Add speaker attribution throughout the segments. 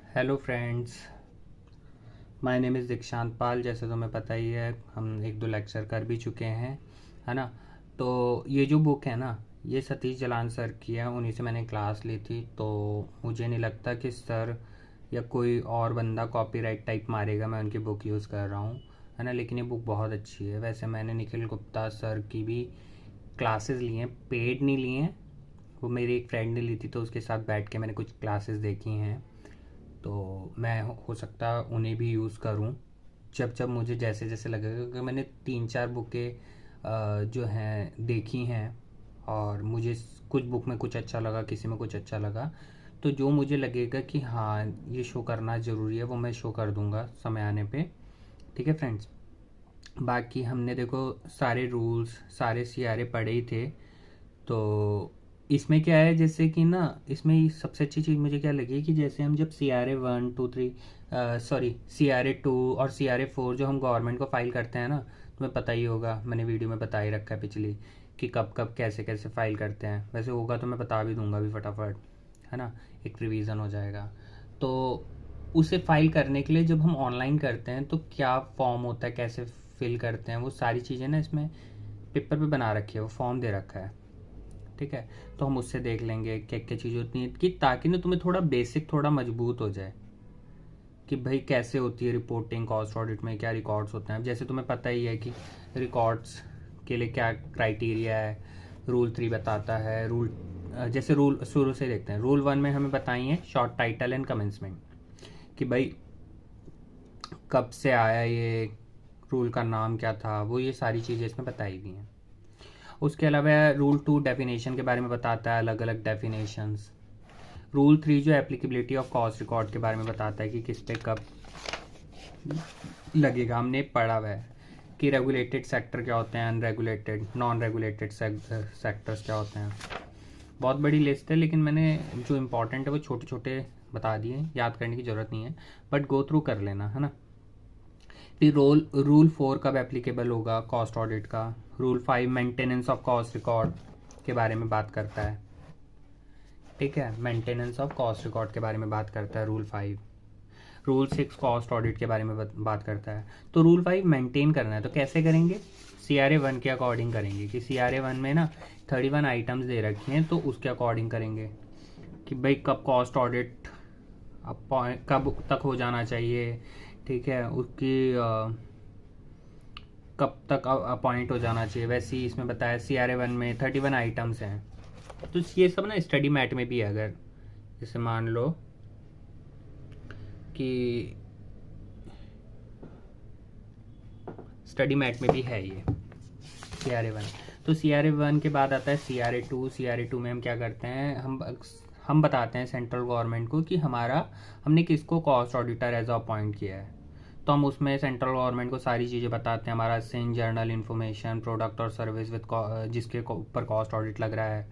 Speaker 1: Hello friends, my name is दीक्षांत पाल। जैसे तुम्हें पता ही है, हम एक दो लेक्चर कर भी चुके हैं, है ना। तो ये जो बुक है ना, ये सतीश जलान सर की है। उन्हीं से मैंने क्लास ली थी। तो मुझे नहीं लगता कि सर या कोई और बंदा कॉपीराइट टाइप मारेगा, मैं उनकी बुक यूज़ कर रहा हूँ, है ना। लेकिन ये बुक बहुत अच्छी है। वैसे मैंने निखिल गुप्ता सर की भी क्लासेस ली हैं, पेड नहीं ली हैं। वो मेरी एक फ्रेंड ने ली थी, तो उसके साथ बैठ के मैंने कुछ क्लासेस देखी हैं। तो मैं हो सकता उन्हें भी यूज़ करूं जब जब मुझे जैसे जैसे लगेगा, क्योंकि मैंने 3-4 बुकें जो हैं देखी हैं। और मुझे कुछ बुक में कुछ अच्छा लगा, किसी में कुछ अच्छा लगा। तो जो मुझे लगेगा कि हाँ ये शो करना ज़रूरी है, वो मैं शो कर दूंगा समय आने पे। ठीक है फ्रेंड्स। बाकी हमने देखो सारे रूल्स, सारे सीआरए पढ़े ही थे। तो इसमें क्या है, जैसे कि ना, इसमें सबसे अच्छी चीज़ मुझे क्या लगी कि जैसे हम जब CRA 2 और CRA 4 जो हम गवर्नमेंट को फाइल करते हैं ना, तुम्हें पता ही होगा, मैंने वीडियो में बता ही रखा है पिछली, कि कब कब कैसे कैसे फाइल करते हैं। वैसे होगा तो मैं बता भी दूंगा अभी फटाफट, है ना। एक रिवीजन हो जाएगा। तो उसे फाइल करने के लिए जब हम ऑनलाइन करते हैं तो क्या फॉर्म होता है, कैसे फिल करते हैं, वो सारी चीज़ें ना इसमें पेपर पे बना रखी है, वो फॉर्म दे रखा है। ठीक है। तो हम उससे देख लेंगे क्या क्या चीज़ होती है, कि ताकि ना तुम्हें थोड़ा बेसिक थोड़ा मजबूत हो जाए कि भाई कैसे होती है रिपोर्टिंग कॉस्ट ऑडिट में, क्या रिकॉर्ड्स होते हैं। अब जैसे तुम्हें पता ही है कि रिकॉर्ड्स के लिए क्या क्राइटेरिया है। रूल 3 बताता है। जैसे रूल शुरू से देखते हैं। रूल 1 में हमें बताई है शॉर्ट टाइटल एंड कमेंसमेंट, कि भाई कब से आया ये, रूल का नाम क्या था, वो ये सारी चीज़ें इसमें बताई हुई हैं। उसके अलावा रूल 2 डेफिनेशन के बारे में बताता है, अलग अलग डेफिनेशंस। रूल 3 जो एप्लीकेबिलिटी ऑफ कॉस्ट रिकॉर्ड के बारे में बताता है कि किस पे कब लगेगा। हमने पढ़ा हुआ है कि रेगुलेटेड सेक्टर क्या होते हैं, अनरेगुलेटेड नॉन रेगुलेटेड सेक्टर्स क्या होते हैं। बहुत बड़ी लिस्ट है, लेकिन मैंने जो इम्पोर्टेंट है वो छोटे छोटे बता दिए, याद करने की ज़रूरत नहीं है, बट गो थ्रू कर लेना, है ना। फिर रूल 4 कब एप्लीकेबल होगा कॉस्ट ऑडिट का। Rule 5 maintenance of cost record के बारे में बात करता है। ठीक है, मेंटेनेंस ऑफ कॉस्ट रिकॉर्ड के बारे में बात करता है रूल 5। रूल 6 कॉस्ट ऑडिट के बारे में बात करता है। तो रूल 5 मेंटेन करना है तो कैसे करेंगे, CRA 1 के अकॉर्डिंग करेंगे। कि CRA 1 में ना 31 आइटम्स दे रखे हैं, तो उसके अकॉर्डिंग करेंगे कि भाई कब कॉस्ट ऑडिट कब तक हो जाना चाहिए। ठीक है, उसकी कब तक अपॉइंट हो जाना चाहिए। वैसे ही इसमें बताया CRA 1 में 31 आइटम्स हैं। तो ये सब ना स्टडी मैट में भी है। अगर जैसे मान लो कि स्टडी मैट में भी है ये CRA 1। तो CRA 1 के बाद आता है CRA 2 में हम क्या करते हैं, हम बताते हैं सेंट्रल गवर्नमेंट को कि हमने किसको कॉस्ट ऑडिटर एज अपॉइंट किया है। तो हम उसमें सेंट्रल गवर्नमेंट को सारी चीज़ें बताते हैं, हमारा सिन जर्नल इन्फॉर्मेशन, प्रोडक्ट और सर्विस विद जिसके ऊपर कॉस्ट ऑडिट लग रहा है।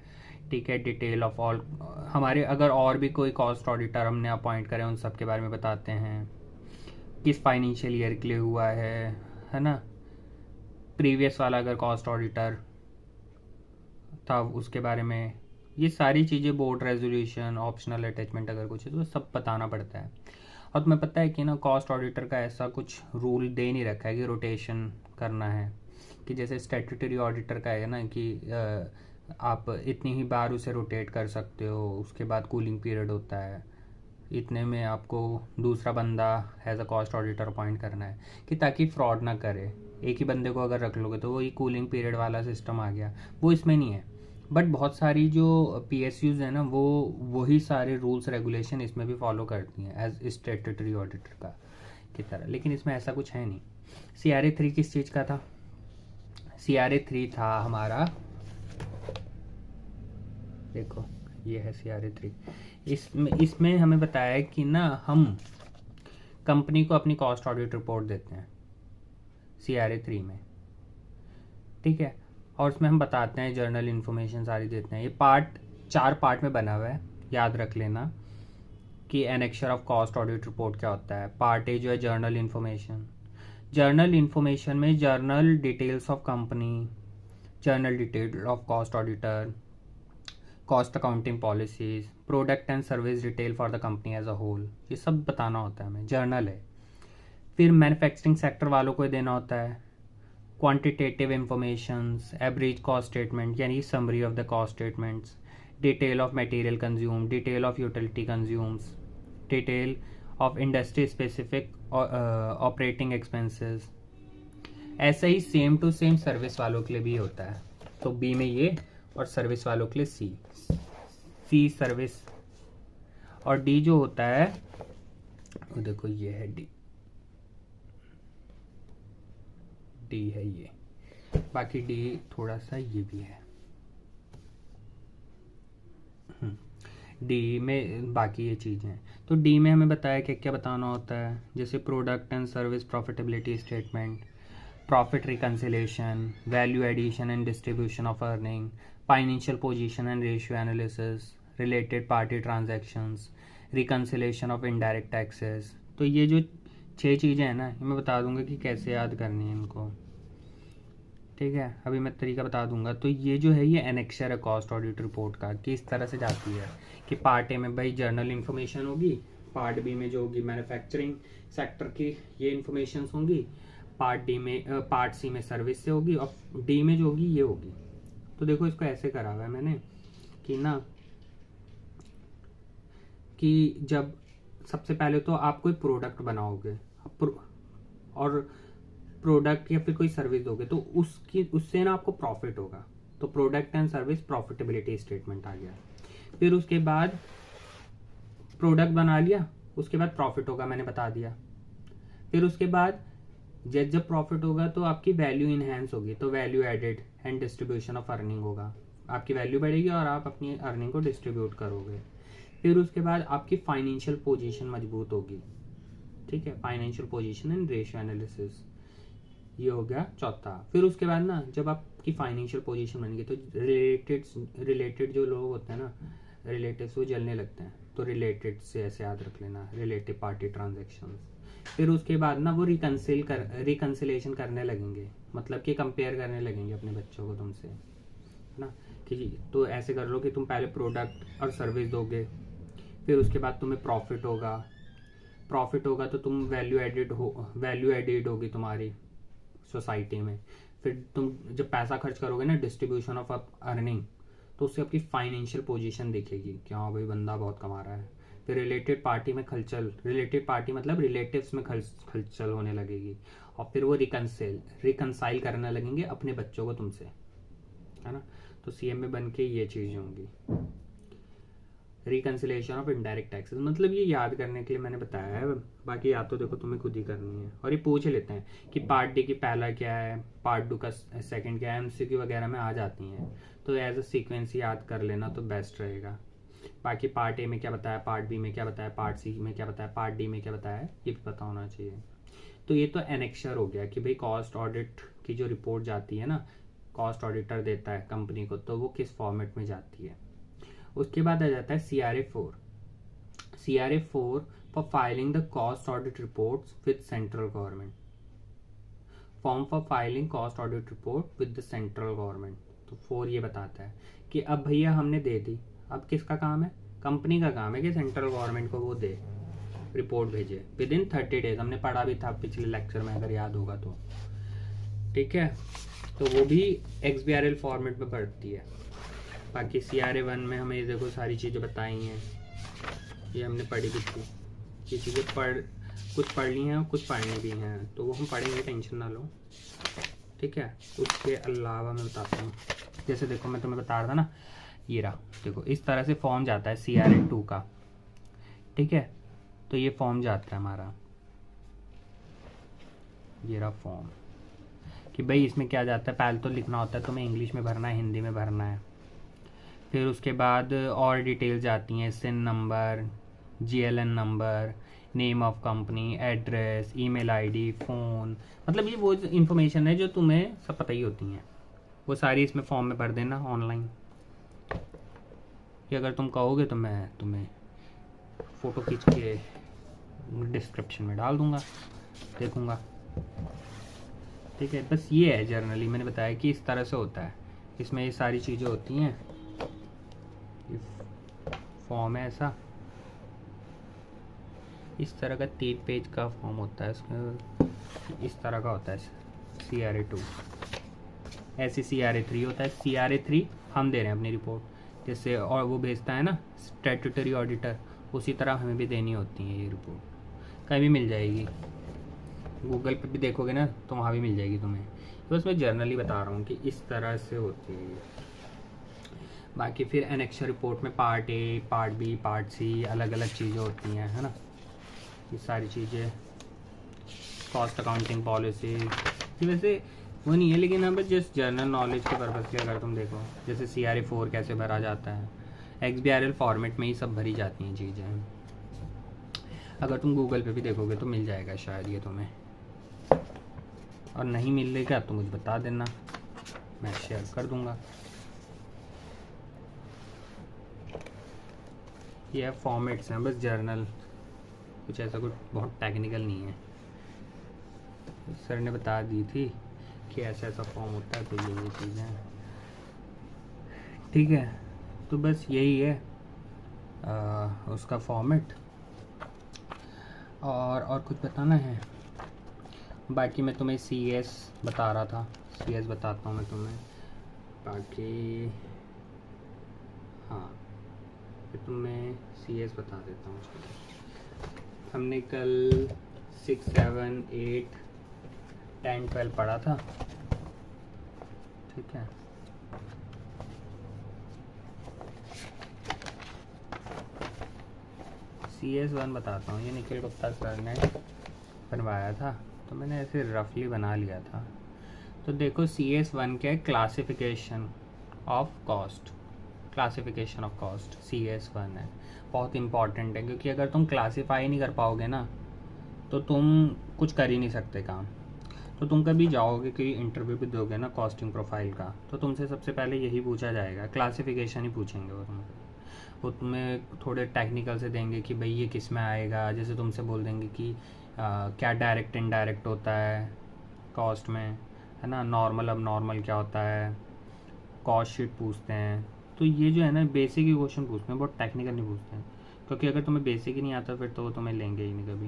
Speaker 1: ठीक है, डिटेल ऑफ ऑल हमारे, अगर और भी कोई कॉस्ट ऑडिटर हमने अपॉइंट करे उन सब के बारे में बताते हैं, किस फाइनेंशियल ईयर के लिए हुआ है ना। प्रीवियस वाला अगर कॉस्ट ऑडिटर था उसके बारे में, ये सारी चीज़ें, बोर्ड रेजोल्यूशन, ऑप्शनल अटैचमेंट अगर कुछ है तो सब बताना पड़ता है। और तुम्हें पता है कि ना कॉस्ट ऑडिटर का ऐसा कुछ रूल दे नहीं रखा है कि रोटेशन करना है। कि जैसे स्टैट्यूटरी ऑडिटर का है ना कि आप इतनी ही बार उसे रोटेट कर सकते हो, उसके बाद कूलिंग पीरियड होता है, इतने में आपको दूसरा बंदा as a cost auditor appoint करना है, कि ताकि फ्रॉड ना करे। एक ही बंदे को अगर रख लोगे तो वही कूलिंग पीरियड वाला सिस्टम आ गया, वो इसमें नहीं है। बट बहुत सारी जो PSUs हैं ना, वो वही सारे रूल्स रेगुलेशन इसमें भी फॉलो करती हैं एज स्टैट्यूटरी ऑडिटर का की तरह। लेकिन इसमें ऐसा कुछ है नहीं। CRA 3 किस चीज़ का था, CRA 3 था हमारा, देखो ये है CRA 3। इसमें हमें बताया है कि ना हम कंपनी को अपनी कॉस्ट ऑडिट रिपोर्ट देते हैं CRA 3 में। ठीक है, और उसमें हम बताते हैं जर्नल इन्फॉर्मेशन सारी देते हैं। ये 4 पार्ट में बना हुआ है, याद रख लेना कि annexure of cost audit report क्या होता है। पार्ट A जो है जर्नल इन्फॉर्मेशन। जर्नल इन्फॉर्मेशन में general details of company, general detail of cost auditor, cost accounting policies, product and service detail for the company as a whole, ये सब बताना होता है हमें, जर्नल है। फिर मैन्युफैक्चरिंग सेक्टर वालों को देना होता है quantitative informations, average cost statement यानी summary of the cost statements, detail of material consume, detail of utility consumes, detail of industry specific operating expenses. ऐसा ही सेम टू सेम सर्विस वालों के लिए भी होता है। तो बी में ये और सर्विस वालों के लिए सी सर्विस, और डी जो होता है वो देखो ये है डी है ये, बाकी डी थोड़ा सा ये भी है डी में बाकी ये चीज़ें हैं। तो डी में हमें बताया कि क्या बताना होता है, जैसे product and service profitability statement, profit reconciliation, value addition and distribution of earning, financial position and ratio analysis, related party transactions, reconciliation of indirect taxes. तो ये जो 6 चीज़ें हैं ना, ये मैं बता दूंगा कि कैसे याद करनी है इनको, ठीक है। अभी मैं तरीका बता दूंगा। तो ये जो है ये एनेक्चर है कॉस्ट ऑडिट रिपोर्ट का, कि इस तरह से जाती है कि पार्ट ए में भाई जर्नल इन्फॉर्मेशन होगी, पार्ट बी में जो होगी मैन्युफैक्चरिंग सेक्टर की ये इन्फॉर्मेशन होंगी, पार्ट सी में सर्विस से होगी, और डी में जो होगी ये होगी। तो देखो इसको ऐसे करा हुआ है मैंने कि ना, कि जब सबसे पहले तो आप कोई प्रोडक्ट बनाओगे और प्रोडक्ट या फिर कोई सर्विस दोगे तो उससे ना आपको प्रॉफिट होगा। तो product and service profitability statement आ गया। फिर उसके बाद प्रोडक्ट बना लिया, उसके बाद प्रॉफिट होगा, मैंने बता दिया। फिर उसके बाद जब प्रॉफिट होगा तो आपकी वैल्यू इनहेंस होगी, तो value added and distribution of earning होगा, आपकी वैल्यू बढ़ेगी और आप अपनी अर्निंग को डिस्ट्रीब्यूट करोगे। फिर उसके बाद आपकी फाइनेंशियल पोजीशन मजबूत होगी, ठीक है, financial position and ratio analysis, ये हो गया चौथा। फिर उसके बाद ना जब आपकी फाइनेंशियल पोजीशन बन गई तो रिलेटेड जो लोग होते हैं ना, रिलेटिव्स, वो जलने लगते हैं, तो रिलेटेड से ऐसे याद रख लेना, रिलेटिव पार्टी ट्रांजेक्शन। फिर उसके बाद ना वो रिकन्सिलेशन करने लगेंगे, मतलब कि कंपेयर करने लगेंगे अपने बच्चों को तुमसे, है ना, कि तो ऐसे कर लो कि तुम पहले प्रोडक्ट और सर्विस दोगे, फिर उसके बाद तुम्हें प्रॉफिट होगा तो तुम वैल्यू एडेड होगी तुम्हारी सोसाइटी में। फिर तुम जब पैसा खर्च करोगे ना, डिस्ट्रीब्यूशन ऑफ अर्निंग, तो उससे आपकी फाइनेंशियल पोजीशन दिखेगी कि हाँ भाई बंदा बहुत कमा रहा है। फिर रिलेटेड पार्टी में रिलेटेड पार्टी मतलब रिलेटिव्स में खलचल होने लगेगी, और फिर वो रिकनसाइल करने लगेंगे अपने बच्चों को तुमसे, है ना। तो सीएम में बन के ये चीज़ें होंगी, रिकन्सिलेशन ऑफ इनडायरेक्ट टैक्सेस। मतलब ये याद करने के लिए मैंने बताया है, बाकी या तो देखो तुम्हें खुद ही करनी है। और ये पूछ लेते हैं कि पार्ट डी की पहला क्या है, पार्ट डू का सेकंड क्या है, एमसीक्यू वगैरह में आ जाती हैं, तो एज अ सीक्वेंस याद कर लेना तो बेस्ट रहेगा। बाकी पार्ट ए में क्या बताया, पार्ट बी में क्या बताया, पार्ट सी में क्या बताया, पार्ट डी में क्या बताया, ये भी पता होना चाहिए। तो ये तो एनेक्चर हो गया कि भाई कॉस्ट ऑडिट की जो रिपोर्ट जाती है ना, कॉस्ट ऑडिटर देता है कंपनी को, तो वो किस फॉर्मेट में जाती है। उसके बाद आ जाता है CRA 4 for filing the cost audit reports with central government, form for filing cost audit report with the central government. तो 4 ये बताता है कि अब भैया हमने दे दी, अब किसका काम है, कंपनी का काम है कि सेंट्रल गवर्नमेंट को वो दे, रिपोर्ट भेजे विद इन 30 डेज। हमने पढ़ा भी था पिछले लेक्चर में अगर याद होगा तो, ठीक है। तो वो भी XBRL फॉर्मेट में पड़ती है। बाकी CRA 1 में हमें देखो सारी चीज़ें बताई हैं, ये हमने पढ़ी भी थी, ये चीज़ें कुछ पढ़ ली हैं और कुछ पढ़नी भी हैं, तो वो हम पढ़ेंगे, टेंशन ना लो, ठीक है। उसके अलावा मैं बताता हूँ, जैसे देखो मैं तुम्हें बता रहा था ना, ये रहा देखो, इस तरह से फॉर्म जाता है CRA 2 का, ठीक है। तो ये फॉर्म जाता है हमारा, ये रहा फॉर्म, कि भाई इसमें क्या जाता है, पहले तो लिखना होता है तुम्हें, इंग्लिश में भरना है, हिंदी में भरना है। फिर उसके बाद और डिटेल्स आती हैं, SIN number, GLN number, name of company, address, email ID, phone, मतलब ये वो इन्फॉर्मेशन है जो तुम्हें सब पता ही होती हैं, वो सारी इसमें फॉर्म में भर देना ऑनलाइन। ये अगर तुम कहोगे तो मैं तुम्हें फ़ोटो खींच के डिस्क्रिप्शन में डाल दूँगा, देखूँगा, ठीक है। बस ये है जर्नली मैंने बताया कि इस तरह से होता है, इसमें ये सारी चीज़ें होती हैं, ये फॉर्म है ऐसा, इस तरह का 3 पेज का फॉर्म होता है, इसमें इस तरह का होता है CRA2, ऐसे CRA3 होता है। CRA3 हम दे रहे हैं अपनी रिपोर्ट, जैसे और वो भेजता है ना स्टैट्यूटरी ऑडिटर, उसी तरह हमें भी देनी होती है ये रिपोर्ट। कहीं भी मिल जाएगी, गूगल पे भी देखोगे ना तो वहाँ भी मिल जाएगी तुम्हें। बस मैं जर्नली बता रहा हूँ कि इस तरह से होती है ये। बाकी फिर एनेक्शर रिपोर्ट में part A, part B, part C, अलग अलग चीज़ें होती हैं, है ना। ये सारी चीज़ें, कॉस्ट अकाउंटिंग पॉलिसी, ये वैसे वो नहीं है, लेकिन हम जस्ट जनरल नॉलेज के पर्पज़ के अगर तुम देखो, जैसे CRA4 कैसे भरा जाता है, XBRL फॉर्मेट में ही सब भरी जाती हैं चीज़ें। अगर तुम गूगल पे भी देखोगे तो मिल जाएगा शायद ये तुम्हें, और नहीं मिलेगा तो मुझे बता देना, मैं शेयर कर दूंगा। ये फॉर्मेट्स हैं बस जर्नल, कुछ ऐसा कुछ बहुत टेक्निकल नहीं है। सर ने बता दी थी कि ऐसा ऐसा फॉर्म होता है, तो ये चीज़ें हैं, ठीक है। तो बस यही है उसका फॉर्मेट, और कुछ बताना है। बाकी मैं तुम्हें CS बता रहा था, CS बताता हूँ मैं तुम्हें। बाकी हाँ, फिर तुम्हें CS बता देता हूँ। हमने कल 6, 7, 8, 10, 12 पढ़ा था, ठीक है। CS1 बताता हूँ। ये निखिल गुप्ता सर ने बनवाया था, तो मैंने ऐसे रफली बना लिया था। तो देखो CS1 क्या है, classification of cost, classification of cost CS1 है, बहुत इंपॉर्टेंट है, क्योंकि अगर तुम क्लासीफाई नहीं कर पाओगे ना तो तुम कुछ कर ही नहीं सकते काम। तो तुम कभी जाओगे कि इंटरव्यू भी दोगे ना कॉस्टिंग प्रोफाइल का, तो तुमसे सबसे पहले यही पूछा जाएगा, क्लासिफिकेशन ही पूछेंगे। और वो तुम्हें थोड़े टेक्निकल से देंगे कि भाई ये किस में आएगा, जैसे तुमसे बोल देंगे कि क्या डायरेक्ट इनडायरेक्ट होता है कॉस्ट में, है ना, नॉर्मल अब नॉर्मल क्या होता है, कॉस्ट शीट पूछते हैं। तो ये जो है ना बेसिक ही क्वेश्चन पूछते हैं, बहुत टेक्निकल नहीं पूछते हैं, क्योंकि अगर तुम्हें बेसिक ही नहीं आता फिर तो वो तुम्हें लेंगे ही नहीं कभी,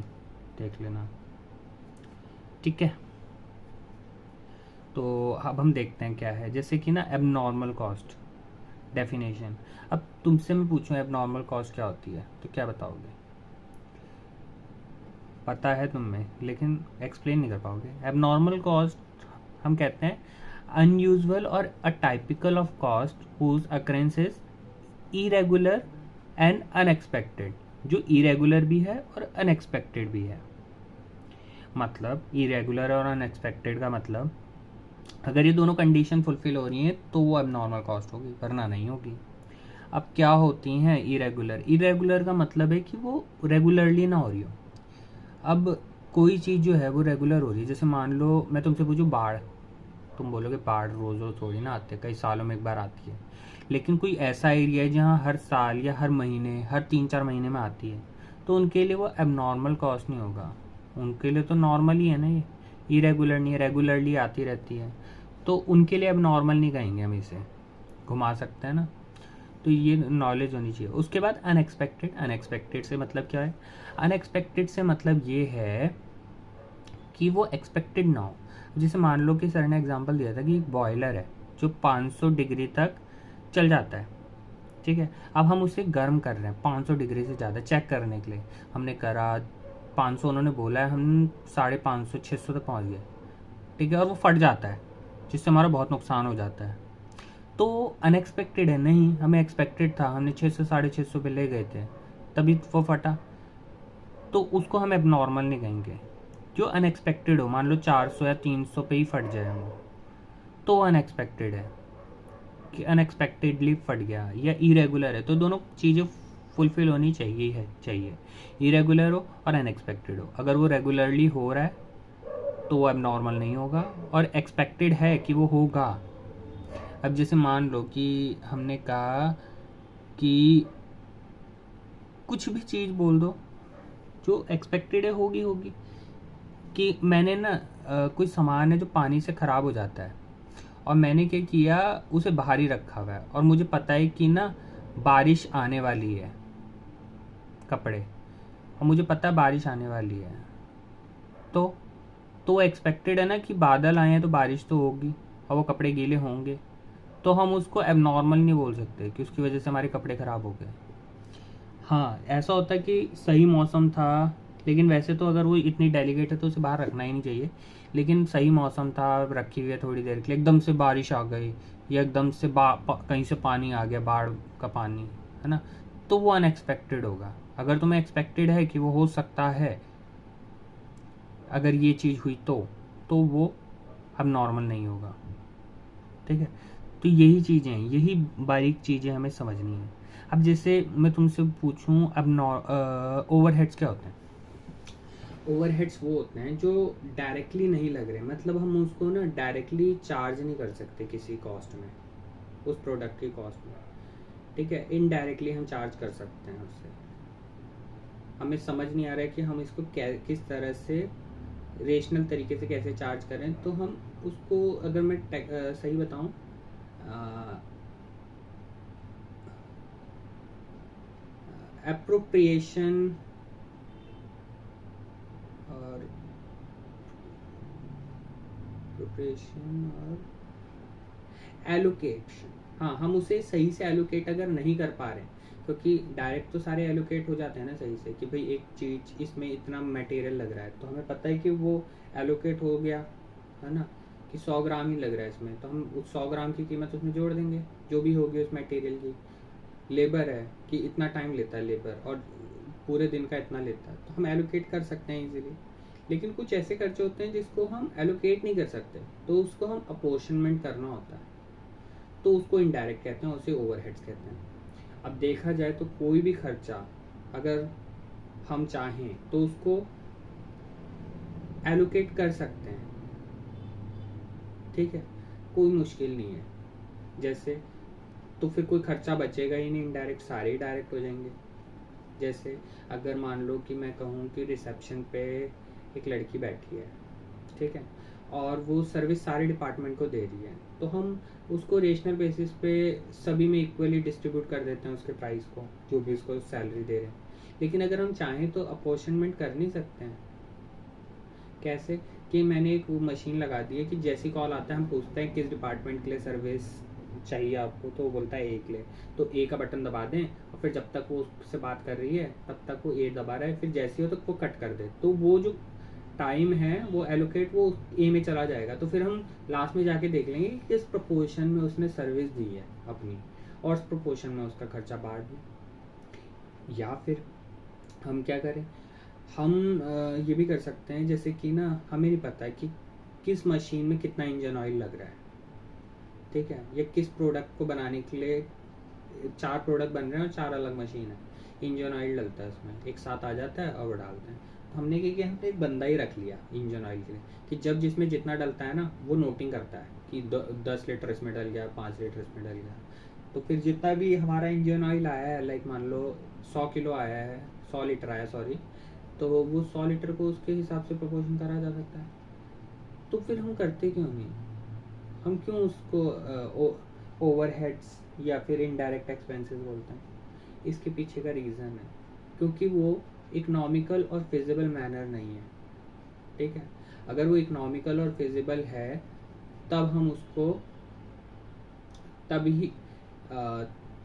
Speaker 1: देख लेना, ठीक है। तो अब हम देखते हैं क्या है, जैसे कि ना एबनॉर्मल कॉस्ट डेफिनेशन। अब तुमसे मैं पूछूं एबनॉर्मल कॉस्ट क्या होती है, तो क्या बताओगे? पता है तुम्हें, लेकिन एक्सप्लेन नहीं कर पाओगे। एबनॉर्मल कॉस्ट हम कहते हैं अनयूजुअल और atypical of cost whose occurrence is irregular and unexpected, जो इरेगुलर भी है और अनएक्सपेक्टेड भी है। मतलब इरेगुलर और अनएक्सपेक्टेड का मतलब, अगर ये दोनों कंडीशन फुलफिल हो रही हैं तो वो एबनॉर्मल कॉस्ट होगी, वरना नहीं होगी। अब क्या होती हैं इरेगुलर? इरेगुलर का मतलब है कि वो रेगुलरली ना हो रही हो। अब कोई चीज़ जो है वो रेगुलर हो रही है, जैसे मान लो मैं तुमसे पूछूं बाढ़, तुम बोलोगे बाढ़ रोज़ रोज़ थोड़ी ना आती है, कई सालों में एक बार आती है। लेकिन कोई ऐसा एरिया है जहाँ हर साल या हर महीने, हर 3-4 महीने में आती है, तो उनके लिए वो एबनॉर्मल कॉस्ट नहीं होगा, उनके लिए तो नॉर्मल ही है ना, ये इरेगुलर नहीं है, रेगुलरली आती रहती है, तो उनके लिए अब नॉर्मल नहीं कहेंगे, हम इसे घुमा सकते हैं ना। तो ये नॉलेज होनी चाहिए। उसके बाद अनएक्सपेक्टेड, अनएक्सपेक्टेड से मतलब क्या है? अनएक्सपेक्टेड से मतलब ये है कि वो एक्सपेक्टेड ना हो। जैसे मान लो कि सर ने एग्जांपल दिया था कि एक बॉयलर है जो 500 डिग्री तक चल जाता है, ठीक है। अब हम उसे गर्म कर रहे हैं 500 डिग्री से ज़्यादा चेक करने के लिए, हमने करा 500, उन्होंने बोला है, हम 550, 600 तक पहुँच गए, ठीक है, और वो फट जाता है जिससे हमारा बहुत नुकसान हो जाता है। तो अनएक्सपेक्टेड है, नहीं हमें एक्सपेक्टेड था, हमने 600, 650 पे ले गए थे, तभी वो फटा, तो उसको हम एबनॉर्मल नहीं कहेंगे। जो अनएक्सपेक्टेड हो, मान लो 400 या 300 पे ही फट जाए वो, तो अनएक्सपेक्टेड है कि अनएक्सपेक्टेडली फट गया, या इरेगुलर है। तो दोनों चीज़ें फुलफिल होनी चाहिए, इरेगुलर हो और अनएक्सपेक्टेड हो। अगर वो रेगुलरली हो रहा है तो वो एबनॉर्मल नहीं होगा, और एक्सपेक्टेड है कि वो होगा। अब जैसे मान लो कि हमने कहा कि कुछ भी चीज़ बोल दो जो एक्सपेक्टेड है होगी, कि मैंने ना कोई सामान है जो पानी से ख़राब हो जाता है, और मैंने क्या किया, उसे बाहर ही रखा हुआ है, और मुझे पता है कि ना बारिश आने वाली है, कपड़े, और मुझे पता है बारिश आने वाली है, तो एक्सपेक्टेड है ना कि बादल आए हैं तो बारिश तो होगी और वो कपड़े गीले होंगे, तो हम उसको एबनॉर्मल नहीं बोल सकते कि उसकी वजह से हमारे कपड़े ख़राब हो गए। हाँ, ऐसा होता है कि सही मौसम था, लेकिन वैसे तो अगर वो इतनी डेलिकेट है तो उसे बाहर रखना ही नहीं चाहिए, लेकिन सही मौसम था, रखी हुई है थोड़ी देर के लिए, एकदम से बारिश आ गई या एकदम से कहीं से पानी आ गया, बाढ़ का पानी, है ना, तो वो अनएक्सपेक्टेड होगा। अगर तुम्हें एक्सपेक्टेड है कि वो हो सकता है, अगर ये चीज़ हुई तो वो अब नॉर्मल नहीं होगा। ठीक है, तो यही चीज़ें हैं, यही बारीक चीज़ें हमें समझनी है। अब जैसे मैं तुमसे पूछूं, अब ओवरहेड्स क्या होते हैं? ओवरहेड्स वो होते हैं जो डायरेक्टली नहीं लग रहे, मतलब हम उसको ना डायरेक्टली चार्ज नहीं कर सकते किसी कॉस्ट में, उस प्रोडक्ट की कॉस्ट में। ठीक है, इनडायरेक्टली हम चार्ज कर सकते हैं उससे। हमें समझ नहीं आ रहा है कि हम इसको किस तरह से रेशनल तरीके से कैसे चार्ज करें, तो हम उसको, अगर मैं सही बताऊं, एप्रोप्रिएशन और एलोकेशन, हाँ, हम उसे सही से एलोकेट अगर नहीं कर पा रहे, क्योंकि डायरेक्ट तो सारे एलोकेट हो जाते हैं ना सही से, कि भाई एक चीज़ इसमें इतना मटेरियल लग रहा है, तो हमें पता है कि वो एलोकेट हो गया, है ना, कि 100 ग्राम ही लग रहा है इसमें, तो हम उस 100 ग्राम की कीमत उसमें जोड़ देंगे जो भी होगी उस मटेरियल की। लेबर है कि इतना टाइम लेता है लेबर, और पूरे दिन का इतना लेता है, तो हम एलोकेट कर सकते हैं इजीली। लेकिन कुछ ऐसे खर्चे होते हैं जिसको हम एलोकेट नहीं कर सकते, तो उसको हम अपोर्शनमेंट करना होता है, तो उसको इनडायरेक्ट कहते हैं, उसे ओवरहेड्स कहते हैं। अब देखा जाए तो कोई भी खर्चा अगर हम चाहें तो उसको एलोकेट कर सकते हैं। ठीक है, कोई मुश्किल नहीं है। जैसे, तो फिर कोई खर्चा बचेगा ही नहीं, इनडायरेक्ट सारे ही डायरेक्ट हो जाएंगे। जैसे अगर मान लो कि मैं कहूँ कि रिसेप्शन पे एक लड़की बैठी है, ठीक है, और वो सर्विस सारे डिपार्टमेंट को दे रही है, तो हम उसको रेशनल बेसिस पे सभी में इक्वली डिस्ट्रीब्यूट कर देते हैं उसके प्राइस को, जो भी उसको सैलरी दे रहे हैं। लेकिन अगर हम चाहें तो अपॉर्शनमेंट कर नहीं सकते हैं। कैसे? कि मैंने एक वो मशीन लगा दी है कि जैसी कॉल आता है हम पूछते हैं किस डिपार्टमेंट के लिए सर्विस चाहिए आपको, तो वो बोलता है ए के लिए, तो ए का बटन दबा दें, और फिर जब तक वो उससे बात कर रही है तब तक वो ए दबा रहा है, फिर जैसे हो तक वो कट कर दे, तो वो जो टाइम है वो एलोकेट वो ए में चला जाएगा। तो फिर हम लास्ट में जाके देख लेंगे कि किस प्रोपोर्शन में उसने सर्विस दी है अपनी, और उस प्रोपोर्शन में उसका खर्चा बाढ़ में। या फिर हम क्या करें, हम ये भी कर सकते हैं, जैसे कि ना हमें नहीं पता है कि किस मशीन में कितना इंजन ऑयल लग रहा है, ठीक है, या किस प्रोडक्ट को बनाने के लिए 4 प्रोडक्ट बन रहे हैं और 4 अलग मशीन है, इंजन ऑयल डलता है उसमें, एक साथ आ जाता है और वो डालते हैं। तो हमने क्या किया, हमने एक बंदा ही रख लिया इंजन ऑयल के लिए, कि जब जिसमें जितना डलता है ना वो नोटिंग करता है कि 10 लीटर इसमें डल गया, 5 लीटर इसमें डल गया। तो फिर जितना भी हमारा इंजन ऑयल आया है, लाइक मान लो 100 किलो आया है, 100 लीटर आया सॉरी, तो वो 100 लीटर को उसके हिसाब से प्रपोर्शन करा जा सकता है। तो फिर हम करते क्यों नहीं, हम क्यों उसको ओवरहेड्स या फिर इनडायरेक्ट एक्सपेंसेस बोलते हैं? इसके पीछे का रीज़न है क्योंकि वो इकोनॉमिकल और फिजिबल मैनर नहीं है। ठीक है, अगर वो इकोनॉमिकल और फिजिबल है तब हम उसको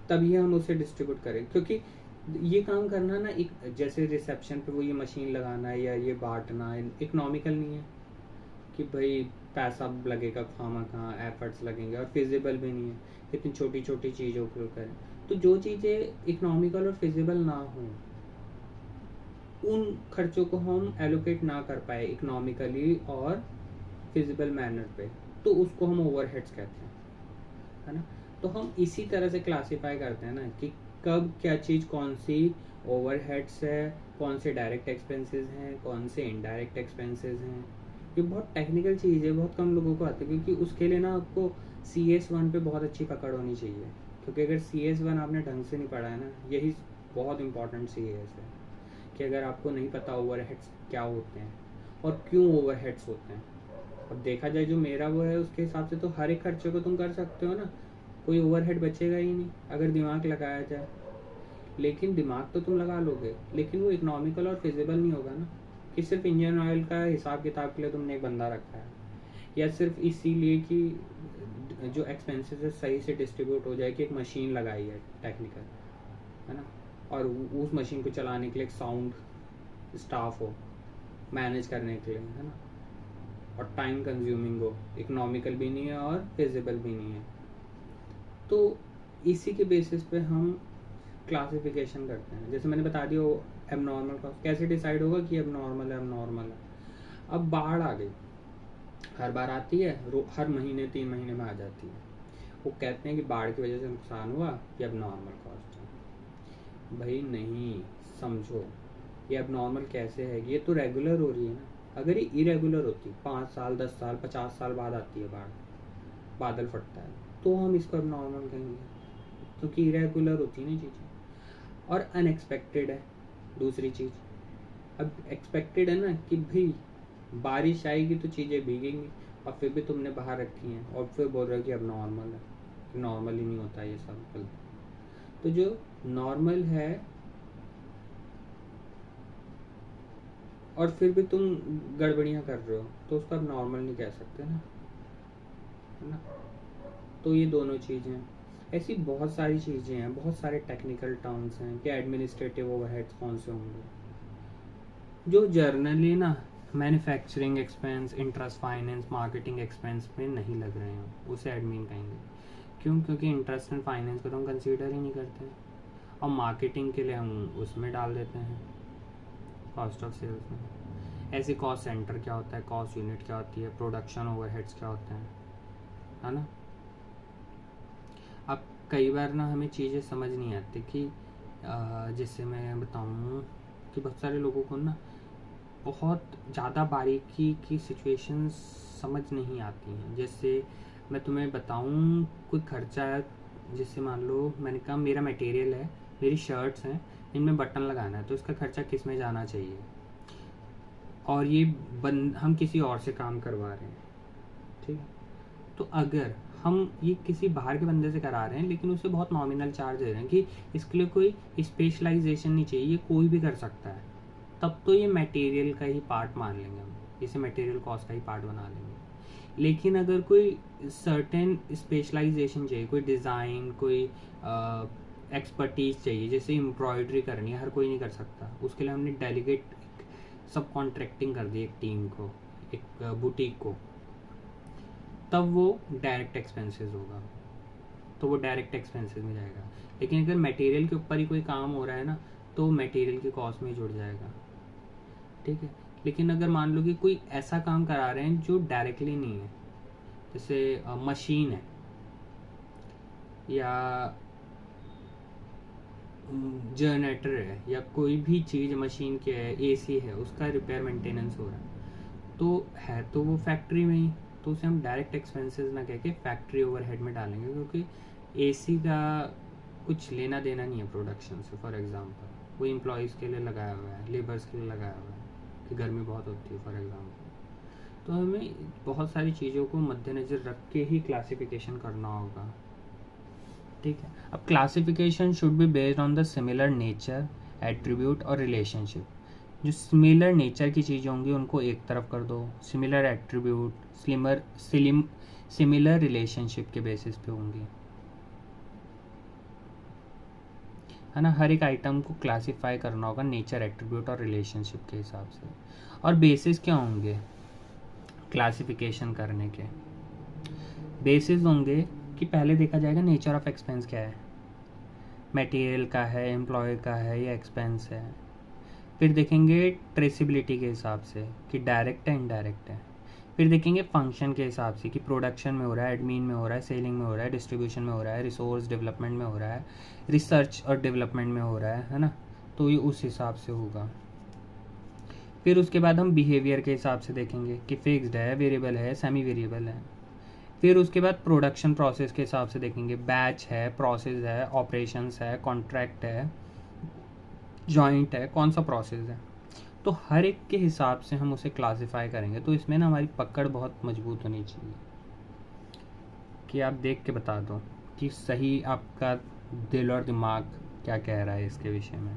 Speaker 1: तभी हम उसे डिस्ट्रीब्यूट करें, क्योंकि ये काम करना ना, एक जैसे रिसेप्शन पे वो ये मशीन लगाना या ये बांटना इकोनॉमिकल नहीं है, कि भाई पैसा लगेगा खामा कहाँ, एफर्ट्स लगेंगे, और फिजिबल भी नहीं है इतनी छोटी छोटी चीज़ों को करें। तो जो चीज़ें इकोनॉमिकल और फिजिबल ना हो, उन खर्चों को हम एलोकेट ना कर पाए इकोनॉमिकली और फिजिबल मैनर पे, तो उसको हम ओवरहेड्स कहते हैं, है ना। तो हम इसी तरह से क्लासिफाई करते हैं ना कि कब क्या चीज़ कौन सी ओवरहेड्स है, कौन से डायरेक्ट एक्सपेंसेस हैं, कौन से इनडायरेक्ट एक्सपेंसेस हैं। ये बहुत टेक्निकल चीज़ है, बहुत कम लोगों को आती है, क्योंकि उसके लिए ना आपको CS1 पे बहुत अच्छी पकड़ होनी चाहिए, क्योंकि अगर CS1 आपने ढंग से नहीं पढ़ा है ना, यही बहुत इंपॉर्टेंट CS है, कि अगर आपको नहीं पता ओवरहेड्स क्या होते हैं और क्यों ओवरहेड्स होते हैं। अब देखा जाए जो मेरा वो है उसके हिसाब से तो हर एक खर्चे को तुम कर सकते हो ना, कोई ओवरहेड बचेगा ही नहीं अगर दिमाग लगाया जाए। लेकिन दिमाग तो तुम लगा लोगे, लेकिन वो इकोनॉमिकल और फिजिबल नहीं होगा ना, कि सिर्फ इंजन ऑयल का हिसाब किताब के लिए तुमने एक बंदा रखा है, या सिर्फ इसीलिए कि जो एक्सपेंसेस है सही से डिस्ट्रीब्यूट हो जाए कि एक मशीन लगाई है टेक्निकल, है ना, और उस मशीन को चलाने के लिए एक साउंड स्टाफ हो मैनेज करने के लिए, है ना, और टाइम कंज्यूमिंग हो, इकोनॉमिकल भी नहीं है और फिजिबल भी नहीं है। तो इसी के बेसिस पे हम क्लासिफिकेशन करते हैं। जैसे मैंने बता दिया एबनॉर्मल कॉस्ट कैसे डिसाइड होगा कि एबनॉर्मल है एबनॉर्मल है। अब बाढ़ आ गई, हर बार आती है, हर महीने 3 महीने में आ जाती है, वो कहते हैं कि बाढ़ की वजह से नुकसान हुआ, ये एबनॉर्मल कॉस्ट है। भाई नहीं, समझो ये एबनॉर्मल कैसे है, ये तो रेगुलर हो रही है ना। अगर ये इरेगुलर होती, 5 साल 10 साल 50 साल बाद आती है बाढ़, बादल फटता है, तो हम इसको एबनॉर्मल कहेंगे, क्योंकि इरेगुलर होती है ना चीज़ें। और अनएक्सपेक्टेड है दूसरी चीज़। अब एक्सपेक्टेड है ना कि भाई बारिश आएगी तो चीज़ें भीगेंगी, और फिर भी तुमने बाहर रखी हैं और फिर बोल रहे हो कि अब नॉर्मल है, कि नॉर्मल ही नहीं होता ये सब। तो जो नॉर्मल है और फिर भी तुम गड़बड़ियाँ कर रहे हो, तो उसको अब नॉर्मल नहीं कह सकते ना, है ना। तो ये दोनों चीज़ें, ऐसी बहुत सारी चीज़ें हैं, बहुत सारे टेक्निकल टर्म्स हैं कि एडमिनिस्ट्रेटिव ओवरहेड्स कौन से होंगे, जो जर्नली ना manufacturing expense, interest, finance, marketing expense में नहीं लग रहे हैं, उसे एडमिन कहेंगे। क्यों? क्योंकि इंटरेस्ट एंड फाइनेंस को तो हम कंसीडर ही नहीं करते, और मार्केटिंग के लिए हम उसमें डाल देते हैं कॉस्ट ऑफ सेल्स में। ऐसे कॉस्ट सेंटर क्या होता है, कॉस्ट यूनिट क्या होती है, प्रोडक्शन ओवरहेड्स क्या होते हैं, है ना। अब कई बार ना हमें चीज़ें समझ नहीं आती कि जैसे मैं बताऊँ कि बहुत सारे लोगों को ना बहुत ज़्यादा बारीकी की सिचुएशंस समझ नहीं आती हैं। जैसे मैं तुम्हें बताऊँ कोई खर्चा है, जैसे मान लो मैंने कहा मेरा मटेरियल है, मेरी शर्ट्स हैं, इनमें बटन लगाना है, तो इसका खर्चा किस में जाना चाहिए, और ये हम किसी और से काम करवा रहे हैं, ठीक है। तो अगर हम ये किसी बाहर के बंदे से करा रहे हैं, लेकिन उसे बहुत नॉमिनल चार्ज दे रहे हैं कि इसके लिए कोई स्पेशलाइजेशन नहीं चाहिए, ये कोई भी कर सकता है, तब तो ये मटेरियल का ही पार्ट मान लेंगे हम, इसे मटेरियल कॉस्ट का ही पार्ट बना लेंगे। लेकिन अगर कोई सर्टेन स्पेशलाइजेशन चाहिए, कोई डिज़ाइन, कोई एक्सपर्टीज चाहिए, जैसे एम्ब्रॉयडरी करनी है, हर कोई नहीं कर सकता, उसके लिए हमने डेलीगेट सब कॉन्ट्रैक्टिंग कर दी एक टीम को, एक बुटीक को, तब वो डायरेक्ट एक्सपेंसेस होगा, तो वो डायरेक्ट एक्सपेंसेस में जाएगा। लेकिन अगर मटेरियल के ऊपर ही कोई काम हो रहा है ना, तो मटेरियल की कॉस्ट में जुड़ जाएगा, ठीक है। लेकिन अगर मान लो कि कोई ऐसा काम करा रहे हैं जो डायरेक्टली नहीं है, जैसे मशीन है या जनरेटर है या कोई भी चीज़ मशीन की है, एसी है, उसका रिपेयर मेंटेनेंस हो रहा है तो वो फैक्ट्री में ही, तो उसे हम डायरेक्ट एक्सपेंसेस ना कह के फैक्ट्री ओवरहेड में डालेंगे, क्योंकि एसी का कुछ लेना देना नहीं है प्रोडक्शन से। फॉर एग्जांपल वो एम्प्लॉयज़ के लिए लगाया हुआ है, लेबर्स के लिए लगाया हुआ है कि गर्मी बहुत होती है फॉर एग्जांपल। तो हमें बहुत सारी चीज़ों को मद्देनज़र रख के ही क्लासिफिकेशन करना होगा, ठीक है। अब classification should be based on the similar nature, attribute और रिलेशनशिप। जो सिमिलर नेचर की चीज़ें होंगी उनको एक तरफ कर दो, सिमिलर एट्रीब्यूट, सिमिलर रिलेशनशिप के बेसिस पे होंगी, है ना। हर एक आइटम को क्लासिफाई करना होगा नेचर, एट्रीब्यूट और रिलेशनशिप के हिसाब से। और बेसिस क्या होंगे क्लासिफिकेशन करने के? बेसिस होंगे कि पहले देखा जाएगा नेचर ऑफ एक्सपेंस क्या है, मटेरियल का है, एम्प्लॉय का है या एक्सपेंस है। फिर देखेंगे ट्रेसिबिलिटी के हिसाब से कि डायरेक्ट है इनडायरेक्ट है। फिर देखेंगे फंक्शन के हिसाब से कि प्रोडक्शन में हो रहा है, एडमिन में हो रहा है, सेलिंग में हो रहा है, डिस्ट्रीब्यूशन में हो रहा है, रिसोर्स डेवलपमेंट में हो रहा है, रिसर्च और डेवलपमेंट में हो रहा है ना, तो ये उस हिसाब से होगा। फिर उसके बाद हम बिहेवियर के हिसाब से देखेंगे कि फिक्स्ड है, वेरिएबल है, सेमी वेरिएबल है। फिर उसके बाद प्रोडक्शन प्रोसेस के हिसाब से देखेंगे, बैच है, प्रोसेस है, ऑपरेशंस है, कॉन्ट्रैक्ट है, जॉइंट है, कौन सा प्रोसेस है। तो हर एक के हिसाब से हम उसे क्लासिफाई करेंगे। तो इसमें ना हमारी पकड़ बहुत मजबूत होनी चाहिए कि आप देख के बता दो कि सही आपका दिल और दिमाग क्या कह रहा है इसके विषय में।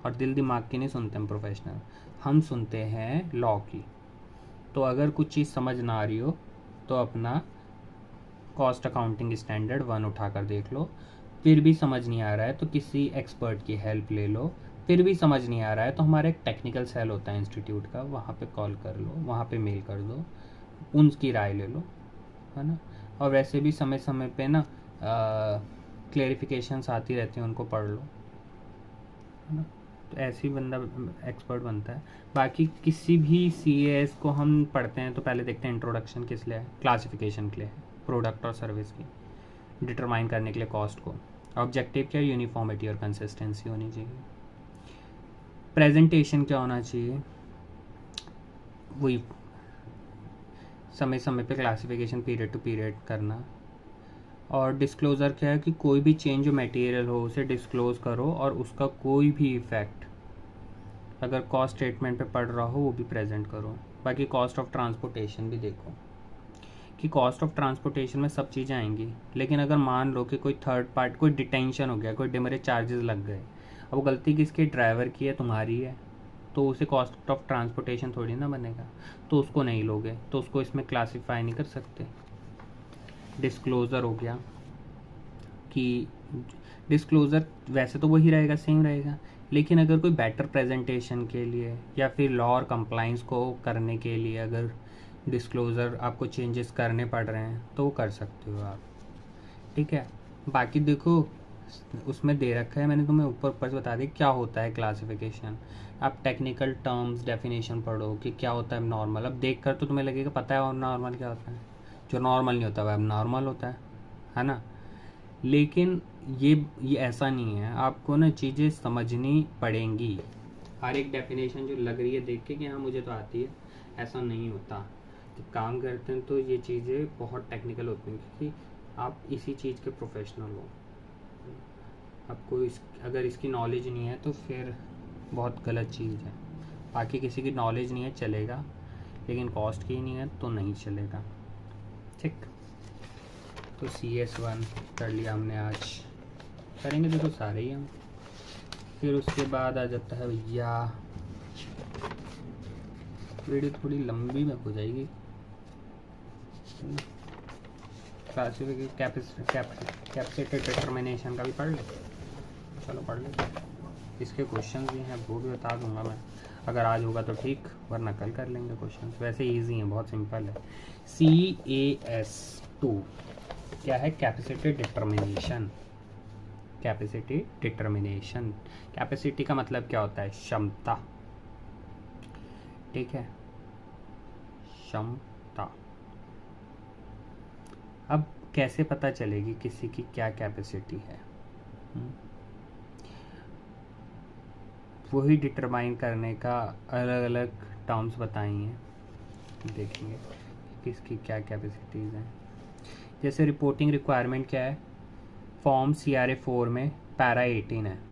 Speaker 1: और दिल दिमाग की नहीं सुनते हम प्रोफेशनल, हम सुनते हैं लॉ की। तो अगर कुछ चीज़ समझ ना आ रही हो तो अपना कॉस्ट अकाउंटिंग स्टैंडर्ड 1 उठा कर देख लो। फिर भी समझ नहीं आ रहा है तो किसी एक्सपर्ट की हेल्प ले लो। फिर भी समझ नहीं आ रहा है तो हमारा एक टेक्निकल सेल होता है इंस्टीट्यूट का, वहाँ पे कॉल कर लो, वहाँ पे मेल कर दो, उनकी राय ले लो, है ना। और वैसे भी समय समय पे ना क्लेरिफिकेशंस आती रहती हैं, उनको पढ़ लो, है ना। तो ऐसे ही बंदा एक्सपर्ट बनता है। बाकी किसी भी CAS को हम पढ़ते हैं तो पहले देखते हैं इंट्रोडक्शन किस लिए है, क्लासिफिकेशन के लिए है, प्रोडक्ट और सर्विस की डिटरमाइन करने के लिए कॉस्ट को। ऑब्जेक्टिव क्या, यूनिफॉर्मिटी और कंसिस्टेंसी होनी चाहिए। प्रेजेंटेशन क्या होना चाहिए, वही समय समय पे क्लासिफिकेशन पीरियड टू पीरियड करना। और डिस्क्लोज़र क्या है कि कोई भी चेंज जो मटेरियल हो उसे डिस्क्लोज़ करो और उसका कोई भी इफ़ेक्ट अगर कॉस्ट स्टेटमेंट पे पड़ रहा हो वो भी प्रेजेंट करो। बाकी कॉस्ट ऑफ ट्रांसपोर्टेशन भी देखो कि कॉस्ट ऑफ ट्रांसपोर्टेशन में सब चीज़ें आएंगी, लेकिन अगर मान लो कि कोई थर्ड पार्ट, कोई डिटेंशन हो गया, कोई डिमरेज चार्जेस लग गए, अब वो गलती किसकी, ड्राइवर की है, तुम्हारी है, तो उसे कॉस्ट ऑफ ट्रांसपोर्टेशन थोड़ी ना बनेगा, तो उसको नहीं लोगे, तो उसको इसमें क्लासीफाई नहीं कर सकते। डिस्क्लोज़र हो गया कि डिस्क्लोज़र वैसे तो वही रहेगा, सेम रहेगा, लेकिन अगर कोई बेटर प्रेजेंटेशन के लिए या फिर लॉ और कंप्लाइंस को करने के लिए अगर डिस्क्लोज़र आपको चेंजेस करने पड़ रहे हैं तो वो कर सकते हो आप, ठीक है। बाकी देखो उसमें दे रखा है मैंने तुम्हें, ऊपर ऊपर से बता दिया क्या होता है क्लासिफिकेशन। आप टेक्निकल टर्म्स डेफिनेशन पढ़ो कि क्या होता है नॉर्मल। अब देख कर तो तुम्हें लगेगा पता है और नॉर्मल क्या होता है, जो नॉर्मल नहीं होता वह अब नॉर्मल होता है ना। लेकिन ये ऐसा नहीं है, आपको ना चीज़ें समझनी पड़ेंगी। हर एक डेफिनेशन जो लग रही है देख के कि हाँ मुझे तो आती है, ऐसा नहीं होता। जब काम करते हैं तो ये चीज़ें बहुत टेक्निकल होती हैं, क्योंकि आप इसी चीज़ के प्रोफेशनल हो। आपको अगर इसकी नॉलेज नहीं है तो फिर बहुत गलत चीज़ है। बाकी किसी की नॉलेज नहीं है चलेगा, लेकिन कॉस्ट की नहीं है तो नहीं चलेगा, ठीक। तो CS1 कर लिया हमने, आज करेंगे देखो सारे ही हम। फिर उसके बाद आ जाता है भैया, वीडियो थोड़ी लंबी में हो जाएगी, कैपेसिटी डिटरमिनेशन का भी पढ़ ले, चलो पढ़ ले। इसके क्वेश्चन भी हैं वो भी बता दूंगा मैं, अगर आज होगा तो ठीक, वरना कल कर लेंगे क्वेश्चन। वैसे इजी हैं, बहुत सिंपल है। CAS2 क्या है, capacity determination. Capacity determination, capacity का मतलब क्या होता है, क्षमता, ठीक है, क्षमता। अब कैसे पता चलेगी किसी की क्या कैपेसिटी है, वही डिटरमाइन करने का अलग अलग टर्म्स बताई हैं, देखेंगे किसकी क्या कैपेसिटीज़ हैं। जैसे रिपोर्टिंग रिक्वायरमेंट क्या है, फॉर्म CRA 4 में पैरा 18 है,